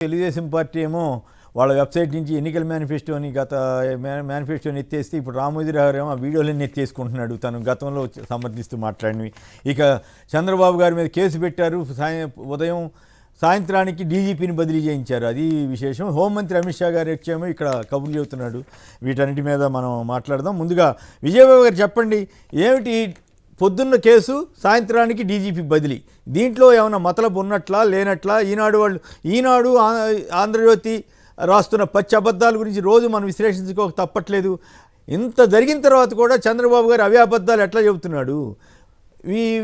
Telugu Desam party ఏమో వాళ్ళ website నుంచి ఎన్నికల మేనిఫెస్టోని ఎత్తేస్తే ఇప్పుడు రామోజీరావు ఏమో ఆ వీడియోలన్నీ ఎత్తేసుకుంటున్నాడు తను గతంలో సమర్థిస్తూ మాట్లాడినవి. ఇక చంద్రబాబు గారి మీద కేసు పెట్టారు, సాయంత్రానికి డీజీపీని బదిలీ చేయించారు, అది విశేషం. హోంమంత్రి అమిత్ షా గారు వచ్చేమో ఇక్కడ కబుర్లు చెబుతున్నాడు. వీటన్నిటి మీద మనం మాట్లాడదాం. ముందుగా విజయబాబు గారు చెప్పండి, ఏమిటి పొద్దున్న కేసు, సాయంత్రానికి డీజీపీ బదిలీ, దీంట్లో ఏమైనా మతలబు ఉన్నట్లా లేనట్లా? ఈనాడు ఆంధ్రజ్యోతి రాస్తున్న పచ్చి అబద్ధాల గురించి రోజు మనం విశ్లేషించుకోక తప్పట్లేదు. ఇంత జరిగిన తర్వాత కూడా చంద్రబాబు గారు అవే అబద్ధాలు ఎట్లా చెబుతున్నాడు?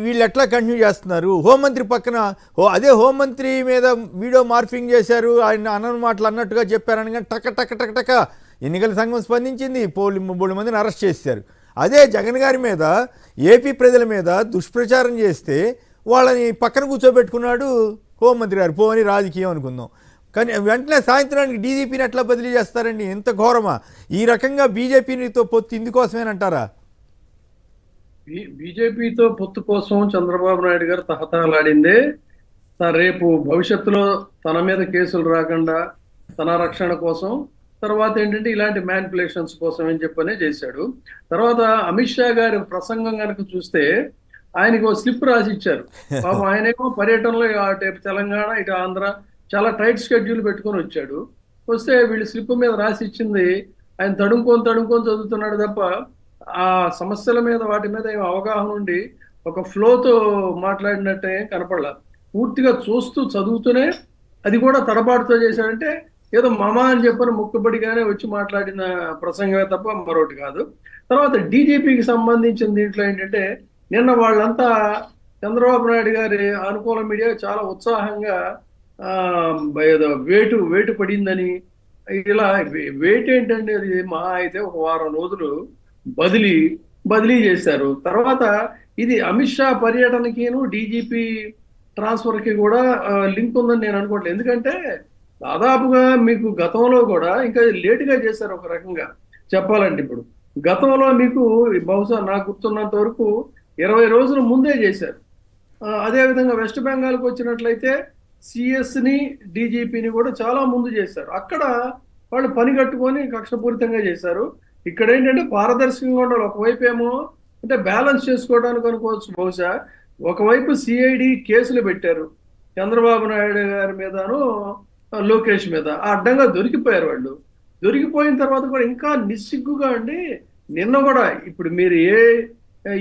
వీళ్ళు ఎట్లా కంటిన్యూ చేస్తున్నారు? హోంమంత్రి పక్కన అదే హోంమంత్రి మీద వీడియో మార్ఫింగ్ చేశారు, ఆయన అన్న మాటలు అన్నట్టుగా చెప్పారని కానీ టక టక టక టక ఎన్నికల సంఘం స్పందించింది, 3 మందిని అరెస్ట్ చేశారు. అదే జగన్ గారి మీద, ఏపీ ప్రజల మీద దుష్ప్రచారం చేస్తే వాళ్ళని పక్కన కూర్చోబెట్టుకున్నాడు హోంమంత్రి గారు. పోని రాజకీయం అనుకుందాం, కానీ వెంటనే సాయంత్రానికి డీజీపీని ఎట్లా బదిలీ చేస్తారండి? ఎంత ఘోరమా? ఈ రకంగా బీజేపీతో పొత్తు ఇందుకోసమేనంటారా? బీజేపీతో పొత్తు కోసం చంద్రబాబు నాయుడు గారు తహతహలాడిందే రేపు భవిష్యత్తులో తన మీద కేసులు రాకుండా తన రక్షణ కోసం, తర్వాత ఏంటంటే ఇలాంటి మ్యానిపులేషన్స్ కోసం అని చెప్పనే చేశాడు. తర్వాత అమిత్ షా గారి ప్రసంగం కనుక చూస్తే ఆయనకు స్లిప్ రాసి ఇచ్చారు. పాపం ఆయనేమో పర్యటనలో అటు తెలంగాణ ఇటు ఆంధ్ర చాలా టైట్ షెడ్యూల్ పెట్టుకొని వచ్చాడు. వస్తే వీళ్ళు స్లిప్ మీద రాసి ఇచ్చింది ఆయన తడుముకొని చదువుతున్నాడు తప్ప ఆ సమస్యల మీద వాటి మీద అవగాహన ఉండి ఒక ఫ్లోతో మాట్లాడినట్టే కనపడలా. పూర్తిగా చూస్తూ చదువుతూనే, అది కూడా తడబాటుతో చేశాడంటే ఏదో మమ అని చెప్పని ముక్కుబడిగానే వచ్చి మాట్లాడిన ప్రసంగమే తప్ప మరొకటి కాదు. తర్వాత డీజీపీకి సంబంధించిన దీంట్లో ఏంటంటే నిన్న వాళ్ళంతా చంద్రబాబు నాయుడు గారి అనుకూల మీడియా చాలా ఉత్సాహంగా ఏదో వేటు పడిందని, ఇలా వేటు ఏంటంటే అది మా అయితే ఒక వారం రోజులు బదిలీ చేశారు. తర్వాత ఇది అమిత్ షా పర్యటనకిను డీజీపీ ట్రాన్స్ఫర్కి కూడా లింక్ ఉందని నేను అనుకోవట్లేదు. ఎందుకంటే దాదాపుగా మీకు గతంలో కూడా ఇంకా లేటుగా చేశారు ఒక రకంగా చెప్పాలంటే. ఇప్పుడు గతంలో మీకు బహుశా నాకు గుర్తున్నంత వరకు 20 రోజుల ముందే చేశారు. అదేవిధంగా వెస్ట్ బెంగాల్కి వచ్చినట్లయితే సిఎస్ని డీజీపీని కూడా చాలా ముందు చేశారు. అక్కడ వాళ్ళు పని కట్టుకొని కక్షపూరితంగా చేశారు. ఇక్కడ ఏంటంటే పారదర్శకంగా ఉండాలి. ఒకవైపు ఏమో అంటే బ్యాలెన్స్ చేసుకోవడానికి అనుకోవచ్చు. బహుశా ఒకవైపు సిఐడి కేసులు పెట్టారు చంద్రబాబు నాయుడు గారి మీదను లోకేష్ మీద, అడ్డంగా దొరికిపోయారు వాళ్ళు. దొరికిపోయిన తర్వాత కూడా ఇంకా నిస్సిగ్గుగా అండి నిన్న కూడా ఇప్పుడు మీరు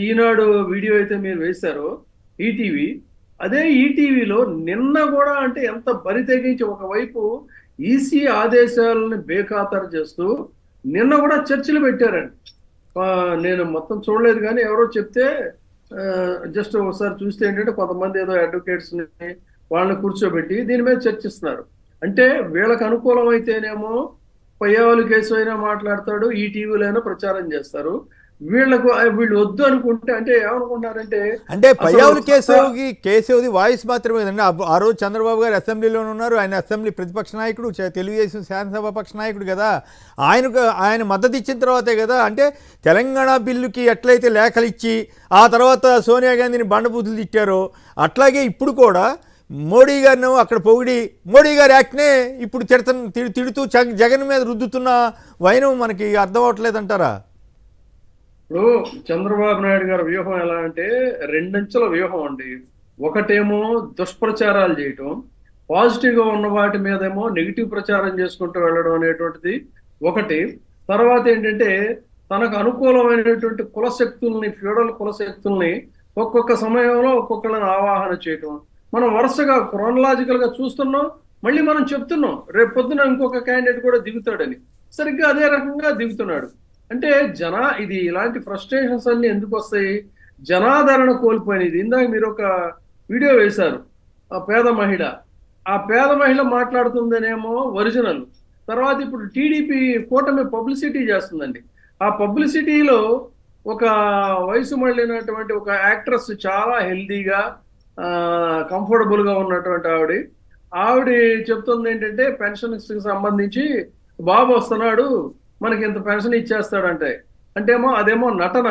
ఈనాడు వీడియో అయితే మీరు వేశారో ఈటీవీ, అదే ఈటీవీలో నిన్న కూడా అంటే ఎంత బరి తెగించి ఒకవైపు ఈసీ ఆదేశాలను బేఖాతరు చేస్తూ నిన్న కూడా చర్చలు పెట్టారండి. నేను మొత్తం చూడలేదు కానీ ఎవరో చెప్తే జస్ట్ ఒకసారి చూస్తే ఏంటంటే కొంతమంది ఏదో అడ్వకేట్స్ని వాళ్ళని కూర్చోబెట్టి దీని మీద చర్చిస్తున్నారు. అంటే వీళ్ళకి అనుకూలం అయితేనేమో పయ్యావలి కేసు అయినా మాట్లాడతాడు, ఈ టీవీలో అయినా ప్రచారం చేస్తారు. వీళ్ళు వద్దు అనుకుంటే అంటే ఏమనుకుంటారంటే అంటే పయ్యావుల కేశవ్ది వాయిస్ మాత్రమే కదండి. ఆ రోజు చంద్రబాబు గారు అసెంబ్లీలోనే ఉన్నారు, ఆయన అసెంబ్లీ ప్రతిపక్ష నాయకుడు, తెలుగుదేశం శాసనసభ పక్ష నాయకుడు కదా, ఆయన మద్దతు ఇచ్చిన తర్వాతే కదా. అంటే తెలంగాణ బిల్లుకి ఎట్లయితే లేఖలు ఇచ్చి ఆ తర్వాత సోనియా గాంధీని బండబూతులు తిట్టారో అట్లాగే ఇప్పుడు కూడా మోడీ గారిని అక్కడ పొగిడి మోడీ గారి యాక్ట్నే ఇప్పుడు తిడుతూ జగన్ మీద రుద్దుతున్న వైనం మనకి అర్థం అవట్లేదంటారా? ఇప్పుడు చంద్రబాబు నాయుడు గారి వ్యూహం ఎలా అంటే రెండంచెల వ్యూహం అండి. ఒకటేమో దుష్ప్రచారాలు చేయటం, పాజిటివ్గా ఉన్న వాటి మీదేమో నెగిటివ్ ప్రచారం చేసుకుంటూ వెళ్ళడం అనేటువంటిది ఒకటి. తర్వాత ఏంటంటే తనకు అనుకూలమైనటువంటి కులశక్తుల్ని, ఫ్యూడల్ కులశక్తుల్ని ఒక్కొక్క సమయంలో ఒక్కొక్కళ్ళని ఆవాహన చేయటం. మనం వరుసగా క్రోనలాజికల్గా చూస్తున్నాం, మళ్ళీ మనం చెప్తున్నాం రేపు పొద్దున ఇంకొక క్యాండిడేట్ కూడా దిగుతాడని. సరిగ్గా అదే రకంగా దిగుతున్నాడు. అంటే ఇది ఇలాంటి ఫ్రస్ట్రేషన్స్ అన్ని ఎందుకు వస్తాయి? జనాదరణ కోల్పోయినది. ఇందాక మీరు ఒక వీడియో వేశారు, ఆ పేద మహిళ మాట్లాడుతుందనేమో ఒరిజినల్. తర్వాత ఇప్పుడు టీడీపీ కూటమి పబ్లిసిటీ చేస్తుందండి. ఆ పబ్లిసిటీలో ఒక వయసు మళ్ళినటువంటి ఒక యాక్ట్రెస్, చాలా హెల్దీగా కంఫర్టబుల్గా ఉన్నటువంటి ఆవిడ చెప్తుంది ఏంటంటే పెన్షన్స్కి సంబంధించి బాబు వస్తున్నాడు మనకి ఇంత పెన్షన్ ఇచ్చేస్తాడంటే, అదేమో నటన,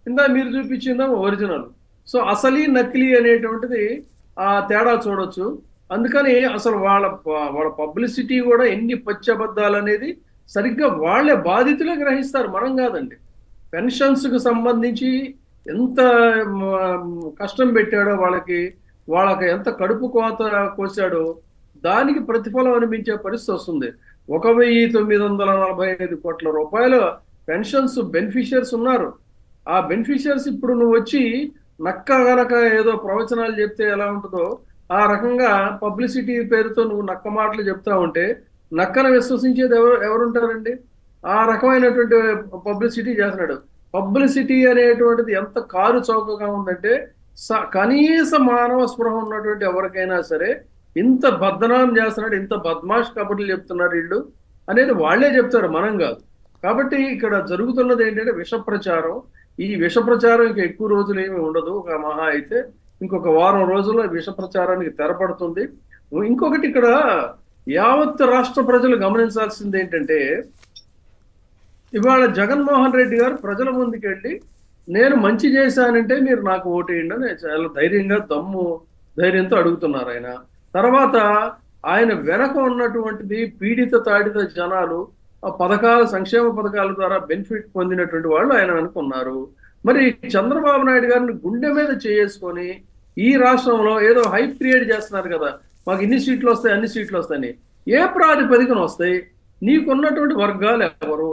ఇందా మీరు చూపించిందేమో ఒరిజినల్. సో అసలీ నకిలీ అనేటువంటిది ఆ తేడా చూడొచ్చు. అందుకని అసలు వాళ్ళ పబ్లిసిటీ కూడా ఎన్ని పచ్చబద్దాలు అనేది సరిగ్గా వాళ్ళే బాధితులే గ్రహిస్తారు, మనం కాదండి. పెన్షన్స్ కు సంబంధించి ఎంత కష్టం పెట్టాడో వాళ్ళకి ఎంత కడుపు కోత కోసాడో దానికి ప్రతిఫలం అనిపించే పరిస్థితి వస్తుంది. 1,945 కోట్ల రూపాయలు పెన్షన్స్ బెనిఫిషియర్స్ ఉన్నారు. ఆ బెనిఫిషియర్స్ ఇప్పుడు నువ్వు వచ్చి నక్క గనక ఏదో ప్రవచనాలు చెప్తే ఎలా ఉంటుందో ఆ రకంగా పబ్లిసిటీ పేరుతో నువ్వు నక్క మాటలు చెప్తా ఉంటే నక్కను విశ్వసించేది ఎవరుంటారండి? ఆ రకమైనటువంటి పబ్లిసిటీ చేస్తున్నాడు. పబ్లిసిటీ అనేటువంటిది ఎంత కారు చౌకగా ఉందంటే కనీస మానవ స్పృహ ఉన్నటువంటి ఎవరికైనా సరే ఇంత బద్నాం చేస్తున్నాడు, ఇంత బద్మాష్ కబుర్లు చెప్తున్నారు వీళ్ళు అనేది వాళ్ళే చెప్తారు, మనం కాదు. కాబట్టి ఇక్కడ జరుగుతున్నది ఏంటంటే విష ప్రచారం. ఈ విష ప్రచారం ఇంకా ఎక్కువ రోజులు ఏమి ఉండదు, ఒక మహా అయితే ఇంకొక వారం రోజుల్లో విష ప్రచారానికి తెరపడుతుంది. ఇంకొకటి ఇక్కడ యావత్ రాష్ట్ర ప్రజలు గమనించాల్సింది ఏంటంటే ఇవాళ జగన్మోహన్ రెడ్డి గారు ప్రజల ముందుకెళ్ళి నేను మంచి చేశానంటే మీరు నాకు ఓటేయండి అని చాలా ధైర్యంతో అడుగుతున్నారు ఆయన. తర్వాత ఆయన వెనక ఉన్నటువంటిది పీడిత తాడిత జనాలు సంక్షేమ పథకాల ద్వారా బెనిఫిట్ పొందినటువంటి వాళ్ళు ఆయన అనుకున్నారు. మరి చంద్రబాబు నాయుడు గారిని గుండె మీద చేసుకొని ఈ రాష్ట్రంలో ఏదో హైప్ క్రియేట్ చేస్తున్నారు కదా, మాకు ఇన్ని సీట్లు వస్తాయి అన్ని సీట్లు వస్తాయని. ఏ ప్రాతిపదికన వస్తాయి? నీకున్నటువంటి వర్గాలు ఎవరు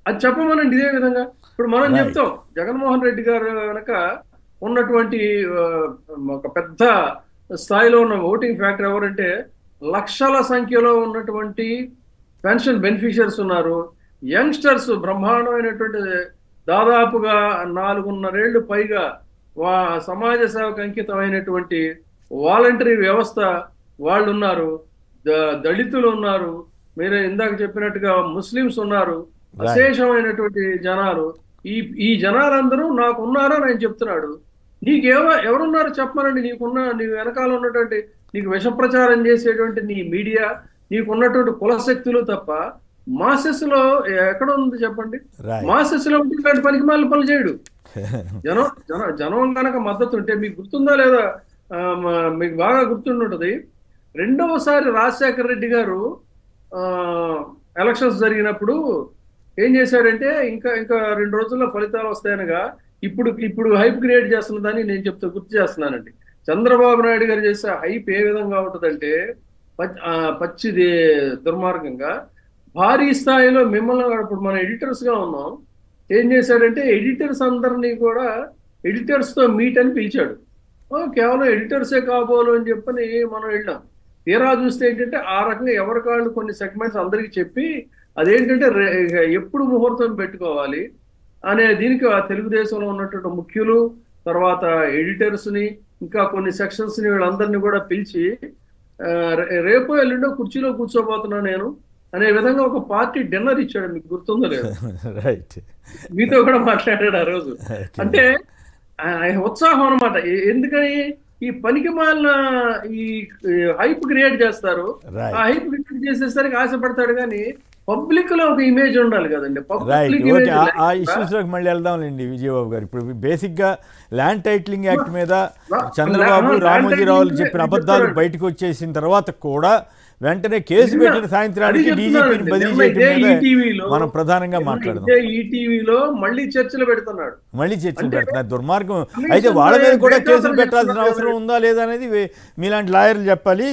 అది చెప్పమనండి. ఇదే విధంగా ఇప్పుడు మనం చెప్తాం జగన్మోహన్ రెడ్డి గారు వెనక ఉన్నటువంటి ఒక పెద్ద స్థాయిలో ఉన్న ఓటింగ్ ఫ్యాక్టర్ ఎవరంటే లక్షల సంఖ్యలో ఉన్నటువంటి పెన్షన్ బెనిఫిషియర్స్ ఉన్నారు. యంగ్స్టర్స్ బ్రహ్మాండమైనటువంటి దాదాపుగా 4.5 ఏళ్ళు పైగా సమాజ సేవకు అంకితమైనటువంటి వాలంటరీ వ్యవస్థ వాళ్ళు ఉన్నారు, దళితులు ఉన్నారు, మీరే ఇందాక చెప్పినట్టుగా ముస్లిమ్స్ ఉన్నారు, అశేషమైనటువంటి జనాలు. ఈ జనాలందరూ నాకు ఉన్నారని ఆయన చెప్తున్నాడు. ఎవరున్నారు చెప్పమనండి. నీ వెనకాల ఉన్నటువంటి నీకు విష ప్రచారం చేసేటువంటి నీ మీడియా, నీకున్నటువంటి కులశక్తులు తప్ప మాసెస్ లో ఎక్కడ ఉంది చెప్పండి? మాసెస్ లో ఇలాంటి పనికి మాలిన పనులు చేయడు. జనం కనుక మద్దతు ఉంటే మీకు గుర్తుందా లేదా? మీకు బాగా గుర్తుంటుంది, రెండవసారి రాజశేఖర రెడ్డి గారు ఎలక్షన్స్ జరిగినప్పుడు ఏం చేశాడంటే ఇంకా 2 రోజుల్లో ఫలితాలు వస్తాయనగా ఇప్పుడు హైప్ క్రియేట్ చేస్తున్నదని నేను గుర్తు చేస్తున్నానండి. చంద్రబాబు నాయుడు గారు చేసే హైప్ ఏ విధంగా ఉంటుందంటే పచ్చిది దుర్మార్గంగా భారీ స్థాయిలో మిమ్మల్ని ఇప్పుడు మనం ఎడిటర్స్ గా ఉన్నాం. ఏం చేశాడంటే ఎడిటర్స్ అందరినీ కూడా ఎడిటర్స్ తో మీట్ అని పిలిచాడు. కేవలం ఎడిటర్సే కాబోలు అని చెప్పని మనం వెళ్ళాం. తీరా చూస్తే ఏంటంటే ఆ రకంగా ఎవరికాళ్ళు కొన్ని సెగ్మెంట్స్ అందరికీ చెప్పి అదేంటంటే ఎప్పుడు ముహూర్తం పెట్టుకోవాలి అనే దీనికి తెలుగుదేశంలో ఉన్నటువంటి ముఖ్యులు, తర్వాత ఎడిటర్స్ ని, ఇంకా కొన్ని సెక్షన్స్ ని, వీళ్ళందరినీ కూడా పిలిచి రేపు ఎల్లుండో కుర్చీలో కూర్చోబోతున్నా నేను అనే విధంగా ఒక పార్టీ డిన్నర్ ఇచ్చాడు. మీకు గుర్తుందో లేదు? మీతో కూడా మాట్లాడాడు ఆ రోజు. అంటే ఉత్సాహం అనమాట. ఎందుకని ఈ పనికి మాలిన ఈ హైప్ క్రియేట్ చేస్తారు. ఆ హైప్ క్రియేట్ చేసేసరికి ఆశపడతాడు, కానీ పబ్లిక్ లో ఒక ఇమేజ్ ఉండాలి కదండి. ఆ ఇష్యూస్ లోకి మళ్ళీ వెళ్దాంలేండి విజయబాబు గారు. ఇప్పుడు బేసిక్ గా ల్యాండ్ టైటిలింగ్ యాక్ట్ మీద చంద్రబాబు రామోజీరావులు చెప్పిన అబద్ధాలు బయటకు వచ్చేసిన తర్వాత కూడా వెంటనే కేసు పెట్టిన సాయంత్రానికి డీజీపీని బదిలీ చేయడం మనం ప్రధానంగా మాట్లాడదాం. ఈటీవీలో మళ్ళీ చర్చలు పెడుతున్నారు. దుర్మార్గం. అయితే వాళ్ళ మీద కూడా కేసులు పెట్టాల్సిన అవసరం ఉందా లేదా అనేది మీలాంటి లాయర్లు చెప్పాలి.